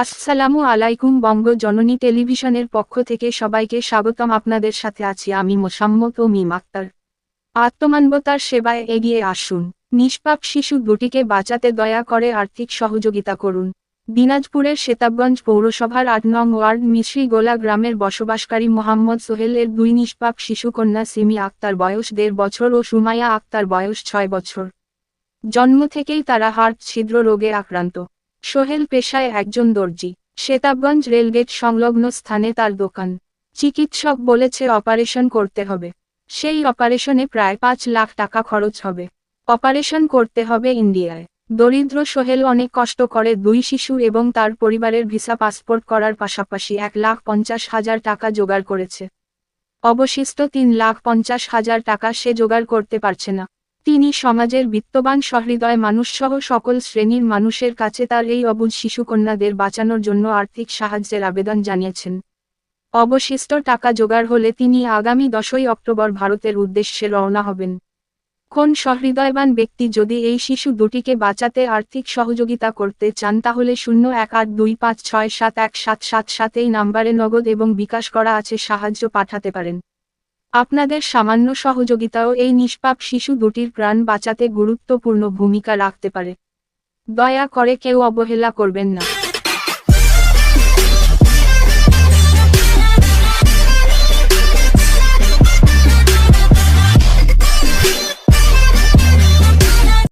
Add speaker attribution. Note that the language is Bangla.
Speaker 1: আসসালামু আলাইকুম। বঙ্গ জননী টেলিভিশনের পক্ষ থেকে সবাইকে স্বাগতম। আপনাদের সাথে আছি আমি মোসাম্মত ও মিম আক্তার। আত্মমানবতার সেবায় এগিয়ে আসুন। নিষ্পাপ শিশু দুটিকে বাঁচাতে দয়া করে আর্থিক সহযোগিতা করুন। দিনাজপুরের সেতাবগঞ্জ পৌরসভার ৮ নং ওয়ার্ড মিশ্রীগোলা গ্রামের বসবাসকারী মোহাম্মদ সোহেলের দুই নিষ্পাপ শিশুকন্যা সিমি আক্তার বয়স ১.৫ বছর ও সুমাইয়া আক্তার বয়স ৬ বছর। জন্ম থেকেই তারা হার্ট ছিদ্র রোগে আক্রান্ত। সোহেল পেশায় একজন দর্জি। সেতাবগঞ্জ রেলগেট সংলগ্ন স্থানে তার দোকান। চিকিৎসক বলেছে অপারেশন করতে হবে। সেই অপারেশনে প্রায় ৫ লাখ টাকা খরচ হবে। অপারেশন করতে হবে ইন্ডিয়ায়। দরিদ্র সোহেল অনেক কষ্ট করে দুই শিশু এবং তার পরিবারের ভিসা পাসপোর্ট করার পাশাপাশি ১,৫০,০০০ টাকা জোগাড় করেছে। অবশিষ্ট ৩,৫০,০০০ টাকা সে জোগাড় করতে পারছে না। তিনি সমাজের বিত্তবান সহৃদয় মানুষসহ সকল শ্রেণীর মানুষের কাছে তার এই অবুঝ শিশুকন্যাদের বাঁচানোর জন্য আর্থিক সাহায্যের আবেদন জানিয়েছেন। অবশিষ্ট টাকা জোগাড় হলে তিনি আগামী ১০ই অক্টোবর ভারতের উদ্দেশ্যে রওনা হবেন। কোন সহৃদয়বান ব্যক্তি যদি এই শিশু দুটিকে বাঁচাতে আর্থিক সহযোগিতা করতে চান তাহলে ০১৮২৫৬৭১৭৭৭ এই নাম্বারে নগদ এবং বিকাশ করা আছে সাহায্য পাঠাতে পারেন। আপনাদের সামান্য সহযোগিতাও এই নিষ্পাপ শিশু দুটির প্রাণ বাঁচাতে গুরুত্বপূর্ণ ভূমিকা রাখতে পারে। দয়া করে কেউ অবহেলা করবেন না।